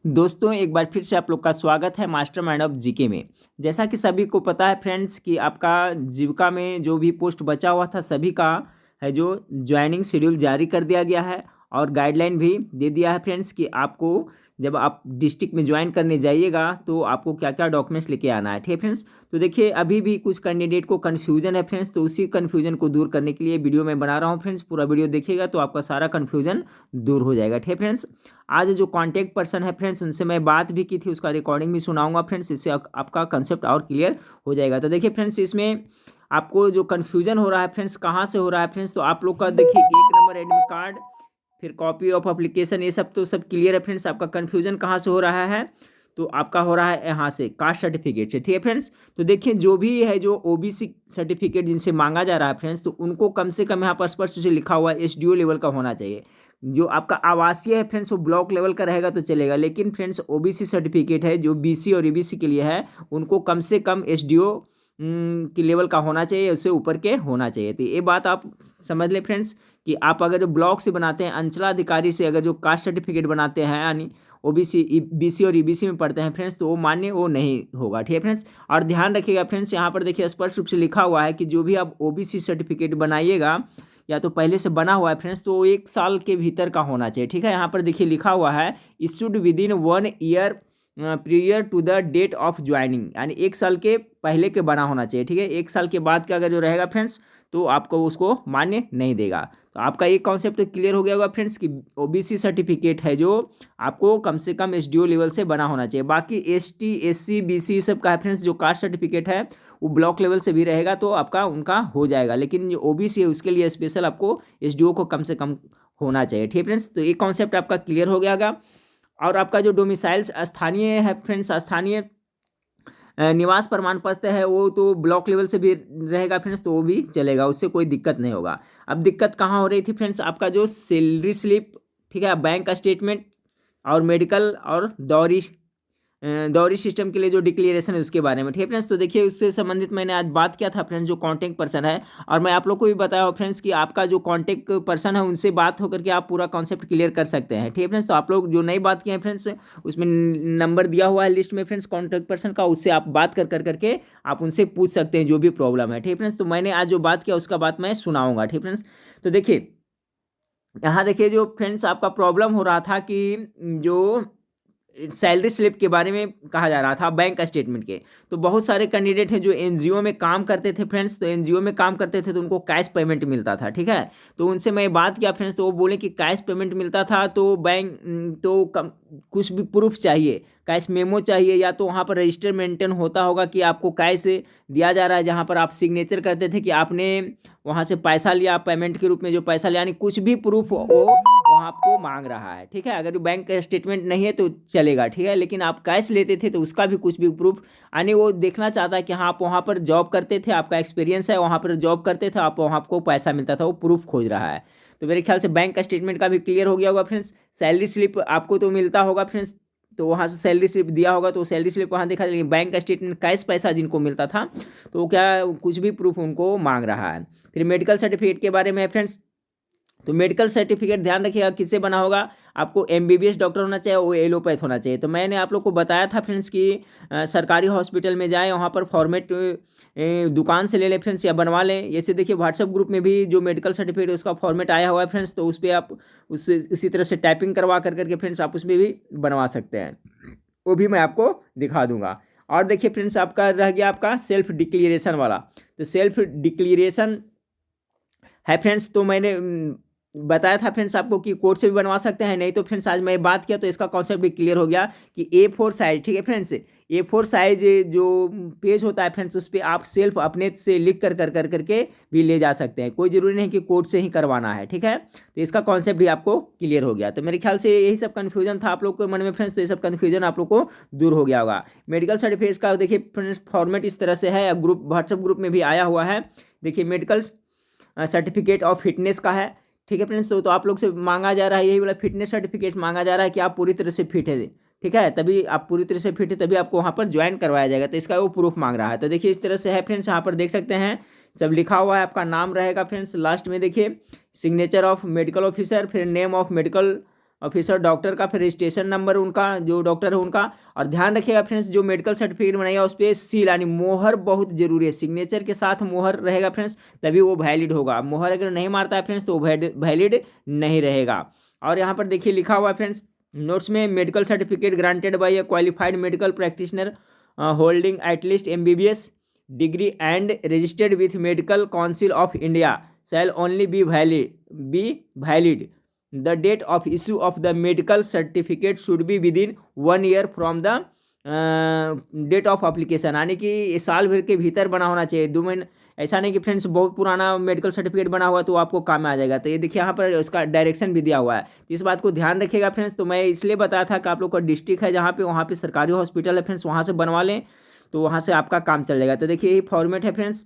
दोस्तों एक बार फिर से आप लोग का स्वागत है मास्टरमाइंड ऑफ जीके में। जैसा कि सभी को पता है फ्रेंड्स कि आपका जीविका में जो भी पोस्ट बचा हुआ था सभी का है जो ज्वाइनिंग शेड्यूल जारी कर दिया गया है और गाइडलाइन भी दे दिया है फ्रेंड्स कि आपको जब आप डिस्ट्रिक्ट में ज्वाइन करने जाइएगा तो आपको क्या क्या डॉक्यूमेंट्स लेके आना है। ठीक है फ्रेंड्स, तो देखिए अभी भी कुछ कैंडिडेट को कन्फ्यूजन है फ्रेंड्स, तो उसी कन्फ्यूजन को दूर करने के लिए वीडियो मैं बना रहा हूँ फ्रेंड्स। पूरा वीडियो देखिएगा तो आपका सारा कन्फ्यूजन दूर हो जाएगा। ठीक है फ्रेंड्स, आज जो कांटेक्ट पर्सन है फ्रेंड्स उनसे मैं बात भी की थी, उसका रिकॉर्डिंग भी सुनाऊंगा फ्रेंड्स, इससे आपका कंसेप्ट और क्लियर हो जाएगा। तो देखिए फ्रेंड्स, इसमें आपको जो कन्फ्यूजन हो रहा है फ्रेंड्स कहाँ से हो रहा है फ्रेंड्स, तो आप लोग का देखिए 1 नंबर एडमिट कार्ड, फिर कॉपी ऑफ एप्लीकेशन, ये सब तो सब क्लियर है फ्रेंड्स। आपका कन्फ्यूजन कहाँ से हो रहा है, तो आपका हो रहा है यहाँ से कास्ट सर्टिफिकेट से। ठीक है फ्रेंड्स, तो देखिए जो भी है जो ओबीसी सर्टिफिकेट जिनसे मांगा जा रहा है फ्रेंड्स, तो उनको कम से कम यहाँ पर स्पष्ट से लिखा हुआ एसडीओ लेवल का होना चाहिए। जो आपका आवासीय है फ्रेंड्स वो ब्लॉक लेवल का रहेगा तो चलेगा, लेकिन फ्रेंड्स ओबीसी सर्टिफिकेट है जो बीसी और ईबीसी के लिए है, उनको कम से कम एसडीओ की लेवल का होना चाहिए, उससे ऊपर के होना चाहिए। तो ये बात आप समझ लें फ्रेंड्स कि आप अगर जो ब्लॉक से बनाते हैं, अंचलाधिकारी से अगर जो कास्ट सर्टिफिकेट बनाते हैं यानी ओबीसी बीसी और ईबीसी में पढ़ते हैं फ्रेंड्स, तो वो मान्य वो नहीं होगा। ठीक है फ्रेंड्स, और ध्यान रखिएगा फ्रेंड्स, यहाँ पर देखिए स्पष्ट रूप से लिखा हुआ है कि जो भी आप ओबीसी सर्टिफिकेट बनाइएगा या तो पहले से बना हुआ है फ्रेंड्स, तो 1 साल के भीतर का होना चाहिए। ठीक है, यहाँ पर देखिए लिखा हुआ है issued within 1 year prior to the date of joining, यानी 1 साल के पहले के बना होना चाहिए। ठीक है, 1 साल के बाद का अगर जो रहेगा फ्रेंड्स तो आपको उसको मान्य नहीं देगा। तो आपका एक कॉन्सेप्ट क्लियर हो गया होगा फ्रेंड्स कि ओबीसी सर्टिफिकेट है जो आपको कम से कम एसडीओ लेवल से बना होना चाहिए। बाकी एसटी एससी बीसी सब का है फ्रेंड्स, जो कास्ट सर्टिफिकेट है वो ब्लॉक लेवल से भी रहेगा तो आपका उनका हो जाएगा, लेकिन जो ओबीसी है उसके लिए स्पेशल आपको एसडीओ को कम से कम होना चाहिए। ठीक है फ्रेंड्स, तो ये कॉन्सेप्ट आपका क्लियर हो गया होगा। और आपका जो डोमिसाइल्स स्थानीय है फ्रेंड्स, स्थानीय निवास प्रमाण पत्र है वो तो ब्लॉक लेवल से भी रहेगा फ्रेंड्स, तो वो भी चलेगा, उससे कोई दिक्कत नहीं होगा। अब दिक्कत कहाँ हो रही थी फ्रेंड्स, आपका जो सैलरी स्लिप, ठीक है, बैंक का स्टेटमेंट और मेडिकल और दौरी सिस्टम के लिए जो डिक्लेरेशन है उसके बारे में। ठीक है फ्रेंड्स, तो देखिए उससे संबंधित मैंने आज बात किया था फ्रेंड्स, जो कांटेक्ट पर्सन है, और मैं आप लोग को भी बताया हो फ्रेंड्स कि आपका जो कांटेक्ट पर्सन है उनसे बात होकर के आप पूरा कॉन्सेप्ट क्लियर कर सकते हैं। ठीक है फ्रेंड्स, तो आप लोग जो नई बात किए हैं फ्रेंड्स, उसमें नंबर दिया हुआ है लिस्ट में फ्रेंड्स कांटेक्ट पर्सन का, उससे आप बात कर करके आप उनसे पूछ सकते हैं जो भी प्रॉब्लम है। ठीक है फ्रेंड्स, तो मैंने आज जो बात किया उसका बात मैं सुनाऊंगा। ठीक है फ्रेंड्स, तो देखिए यहाँ देखिए जो फ्रेंड्स आपका प्रॉब्लम हो रहा था कि जो सैलरी स्लिप के बारे में कहा जा रहा था बैंक स्टेटमेंट के, तो बहुत सारे कैंडिडेट हैं जो एनजीओ में काम करते थे फ्रेंड्स, तो एनजीओ में काम करते थे तो उनको कैश पेमेंट मिलता था। ठीक है, तो उनसे मैं बात किया फ्रेंड्स, तो वो बोले कि कैश पेमेंट मिलता था तो बैंक तो कुछ भी प्रूफ चाहिए, कैश मेमो चाहिए, या तो वहाँ पर रजिस्टर मेंटेन होता होगा कि आपको कैश दिया जा रहा है, जहाँ पर आप सिग्नेचर करते थे कि आपने वहाँ से पैसा लिया पेमेंट के रूप में, जो पैसा लिया, यानी कुछ भी प्रूफ वो वहाँ आपको मांग रहा है। ठीक है, अगर बैंक का स्टेटमेंट नहीं है तो चलेगा, ठीक है, लेकिन आप कैश लेते थे तो उसका भी कुछ भी प्रूफ, यानी वो देखना चाहता है कि हाँ आप वहाँ पर जॉब करते थे, आपका एक्सपीरियंस है, वहाँ पर जॉब करते थे आप, वहाँ आपको पैसा मिलता था, वो प्रूफ खोज रहा है। तो मेरे ख्याल से बैंक का स्टेटमेंट का भी क्लियर हो गया होगा फ्रेंड्स। सैलरी स्लिप आपको तो मिलता होगा फ्रेंड्स, तो वहाँ से सैलरी स्लिप दिया होगा तो सैलरी स्लिप वहाँ देखा, लेकिन बैंक का स्टेटमेंट कैश पैसा जिनको मिलता था तो क्या कुछ भी प्रूफ उनको मांग रहा है। फिर मेडिकल सर्टिफिकेट के बारे में फ्रेंड्स, तो मेडिकल सर्टिफिकेट ध्यान रखिएगा किससे बना होगा, आपको एमबीबीएस डॉक्टर होना चाहिए, वो एलोपैथ होना चाहिए। तो मैंने आप लोग को बताया था फ्रेंड्स कि सरकारी हॉस्पिटल में जाएं, वहाँ पर फॉर्मेट दुकान से ले लें फ्रेंड्स या बनवा लें। जैसे देखिए व्हाट्सएप ग्रुप में भी जो मेडिकल सर्टिफिकेट है उसका फॉर्मेट आया हुआ है फ्रेंड्स, तो उस पर आप उसी तरह से टाइपिंग करवा करके फ्रेंड्स आप उसमें भी बनवा सकते हैं, वो भी मैं आपको दिखा दूंगा। और देखिए फ्रेंड्स आपका रह गया आपका सेल्फ डिक्लेरेशन वाला, तो सेल्फ डिक्लेरेशन है फ्रेंड्स, तो मैंने बताया था फ्रेंड्स आपको कि कोर्ट से भी बनवा सकते हैं, नहीं तो फ्रेंड्स आज मैं बात किया तो इसका कॉन्सेप्ट भी क्लियर हो गया कि A4 साइज, ठीक है फ्रेंड्स, A4 साइज जो पेज होता है फ्रेंड्स उस पर आप सेल्फ अपने से लिख करके भी ले जा सकते हैं, कोई ज़रूरी नहीं कि कोर्ट से ही करवाना है। ठीक है, तो इसका कॉन्सेप्ट भी आपको क्लियर हो गया। तो मेरे ख्याल से यही सब कन्फ्यूजन था आप लोग के मन में फ्रेंड्स, तो ये सब कन्फ्यूजन आप लोग को दूर हो गया होगा। मेडिकल सर्टिफिकेट का देखिए फ्रेंड्स फॉर्मेट इस तरह से है, ग्रुप व्हाट्सएप ग्रुप में भी आया हुआ है। देखिए मेडिकल सर्टिफिकेट ऑफ फिटनेस का है, ठीक है फ्रेंड्स, तो आप लोग से मांगा जा रहा है यही वाला फिटनेस सर्टिफिकेट मांगा जा रहा है कि आप पूरी तरह से फिट है, ठीक है, तभी आप पूरी तरह से फिट है तभी आपको वहाँ पर ज्वाइन करवाया जाएगा, तो इसका वो प्रूफ मांग रहा है। तो देखिए इस तरह से है फ्रेंड्स, यहाँ पर देख सकते हैं सब लिखा हुआ है, आपका नाम रहेगा फ्रेंड्स, लास्ट में देखिए सिग्नेचर ऑफ मेडिकल ऑफिसर, फिर name of medical officer doctor का, फिर रजिस्ट्रेशन नंबर उनका जो डॉक्टर है उनका। और ध्यान रखिएगा फ्रेंड्स, जो मेडिकल सर्टिफिकेट बनाइएगा उस पर सील यानी मोहर बहुत जरूरी है, सिग्नेचर के साथ मोहर रहेगा फ्रेंड्स, तभी वो वैलिड होगा। मोहर अगर नहीं मारता है फ्रेंड्स तो वो वैलिड नहीं रहेगा। और यहाँ पर देखिए लिखा हुआ है फ्रेंड्स नोट्स में, medical certificate granted by A qualified medical practitioner holding at least MBBS degree and registered with medical council of India shall only be valid. The date of issue of the medical certificate should be within 1 year from the date of application, यानी कि साल भर के भीतर बना होना चाहिए, 2 महीने। ऐसा नहीं कि फ्रेंड्स बहुत पुराना मेडिकल सर्टिफिकेट बना हुआ तो आपको काम में आ जाएगा। तो ये देखिए यहाँ पर उसका डायरेक्शन भी दिया हुआ है, तो इस बात को ध्यान रखिएगा फ्रेंड्स। तो मैं इसलिए बताया था कि आप लोग का डिस्ट्रिक्ट है जहाँ पे, वहाँ पे सरकारी हॉस्पिटल है फ्रेंड्स, वहाँ से बनवा लें तो वहाँ से आपका काम चल जाएगा। तो देखिए ये फॉर्मेट है फ्रेंड्स,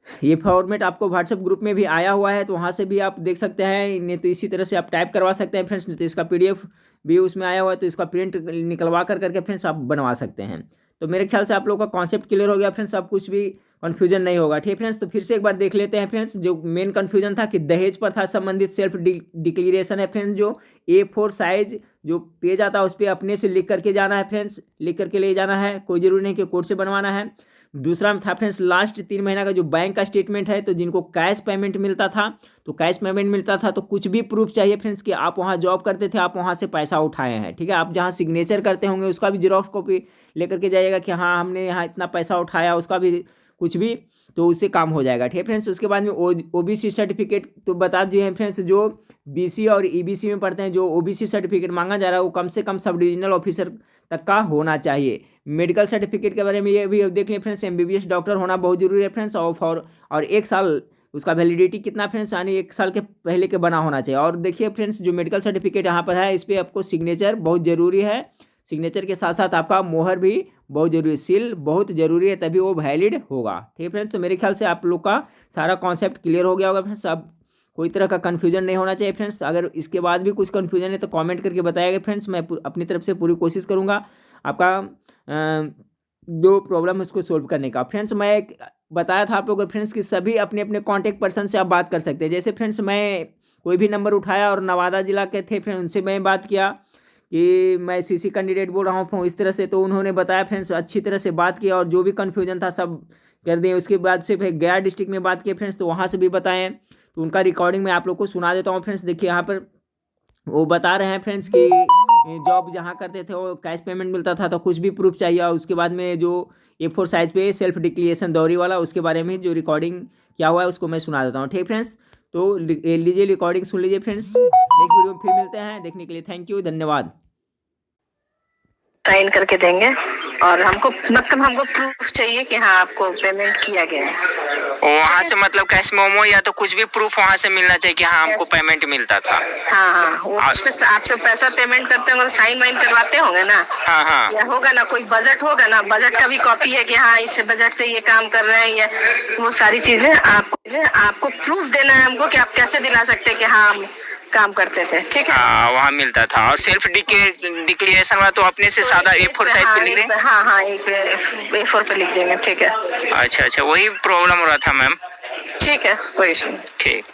ये फॉर्मेट आपको व्हाट्सएप ग्रुप में भी आया हुआ है, तो वहाँ से भी आप देख सकते हैं, नहीं तो इसी तरह से आप टाइप करवा सकते हैं फ्रेंड्स, नहीं तो इसका PDF भी उसमें आया हुआ है, तो इसका प्रिंट निकलवा करके फ्रेंड्स आप बनवा सकते हैं। तो मेरे ख्याल से आप लोगों का कॉन्सेप्ट क्लियर हो गया फ्रेंड्स, अब कुछ भी कन्फ्यूजन नहीं होगा। ठीक है फ्रेंड्स, तो फिर से एक बार देख लेते हैं फ्रेंड्स, जो मेन कन्फ्यूजन था कि दहेज पर था संबंधित सेल्फ डिक्लेरेशन है फ्रेंड्स, जो A4 साइज जो पेज आता है उस पर अपने से लिख करके जाना है फ्रेंड्स, लिख करके ले जाना है, कोई जरूरी नहीं कि कोर्ट से बनवाना है। दूसरा में था फ्रेंड्स लास्ट 3 महीना का जो बैंक का स्टेटमेंट है, तो जिनको कैश पेमेंट मिलता था तो कैश पेमेंट मिलता था तो कुछ भी प्रूफ चाहिए फ्रेंड्स कि आप वहाँ जॉब करते थे, आप वहाँ से पैसा उठाए हैं। ठीक है, आप जहाँ सिग्नेचर करते होंगे उसका भी जीरोक्स कॉपी लेकर के जाइएगा कि हाँ हमने यहाँ इतना पैसा उठाया, उसका भी कुछ भी, तो उससे काम हो जाएगा। ठीक है फ्रेंड्स, उसके बाद में OBC सर्टिफिकेट तो बता दिए फ्रेंड्स, जो BC और EBC में पढ़ते हैं, जो OBC सर्टिफिकेट मांगा जा रहा है वो कम से कम सब डिविजनल ऑफिसर तक का होना चाहिए। मेडिकल सर्टिफिकेट के बारे में ये भी देख लें फ्रेंड्स, MBBS डॉक्टर होना बहुत जरूरी है फ्रेंड्स, और 1 साल उसका वैलिडिटी कितना फ्रेंड्स, यानी 1 साल के पहले के बना होना चाहिए। और देखिए फ्रेंड्स, जो मेडिकल सर्टिफिकेट यहाँ पर है इस पर आपको सिग्नेचर बहुत ज़रूरी है, सिग्नेचर के साथ साथ आपका मोहर भी बहुत जरूरी है, सील बहुत जरूरी है, तभी वो वैलिड होगा। ठीक है फ्रेंड्स, तो मेरे ख्याल से आप लोग का सारा कॉन्सेप्ट क्लियर हो गया होगा फ्रेंड्स, अब कोई तरह का कन्फ्यूजन नहीं होना चाहिए फ्रेंड्स। अगर इसके बाद भी कुछ कन्फ्यूजन है तो कमेंट करके बताइएगा फ्रेंड्स, मैं अपनी तरफ से पूरी कोशिश करूँगा आपका जो प्रॉब्लम है उसको सोल्व करने का। फ्रेंड्स मैं एक बताया था आप लोगों को फ्रेंड्स कि सभी अपने अपने कॉन्टैक्ट पर्सन से आप बात कर सकते हैं। जैसे फ्रेंड्स मैं कोई भी नंबर उठाया और नवादा जिला के थे फ्रेंड्स, उनसे मैं बात किया कि मैं CC कैंडिडेट बोल रहा हूँ इस तरह से, तो उन्होंने बताया फ्रेंड्स, अच्छी तरह से बात किया और जो भी कन्फ्यूजन था सब कर दिए। उसके बाद से फिर गया डिस्ट्रिक्ट में बात किए फ्रेंड्स, तो वहाँ से भी बताएं, तो उनका रिकॉर्डिंग मैं आप लोग को सुना देता हूँ फ्रेंड्स। देखिए यहाँ पर वो बता रहे हैं फ्रेंड्स कि जॉब जहाँ करते थे वो कैश पेमेंट मिलता था, तो कुछ भी प्रूफ चाहिए। और उसके बाद में जो A4 साइज पे सेल्फ डिक्लेरेशन दौरी वाला, उसके बारे में जो रिकॉर्डिंग क्या हुआ है उसको मैं सुना देता हूँ। ठीक फ्रेंड्स, तो लीजिए रिकॉर्डिंग सुन लीजिए फ्रेंड्स। नेक्स्ट वीडियो में फिर मिलते हैं, देखने के लिए थैंक यू, धन्यवाद। साइन करके देंगे और हमको प्रूफ चाहिए कि हाँ आपको पेमेंट किया गया है। वहाँ से मतलब कैश मेमो या तो कुछ भी प्रूफ वहाँ से मिलना चाहिए कि हाँ हमको पेमेंट मिलता था। हाँ वो उसमें आपसे पैसा पेमेंट करते होंगे, साइन वाइन करवाते होंगे ना। हाँ या होगा ना कोई बजट होगा ना, बजट का भी कॉपी है कि हाँ इस बजट से ये काम कर रहे हैं, या वो सारी चीजें आपको प्रूफ देना है हमको कि आप कैसे दिला सकते हैं कि हाँ हम काम करते थे। ठीक है, वहाँ मिलता था। और सेल्फ डिक्लेरेशन वाला तो अपने से सादा A4 साइज पे लिख दें। हाँ एक A4 पे लिख देंगे। ठीक है, अच्छा वही प्रॉब्लम हो रहा था मैम। ठीक है, कोई इशू नहीं। ठीक।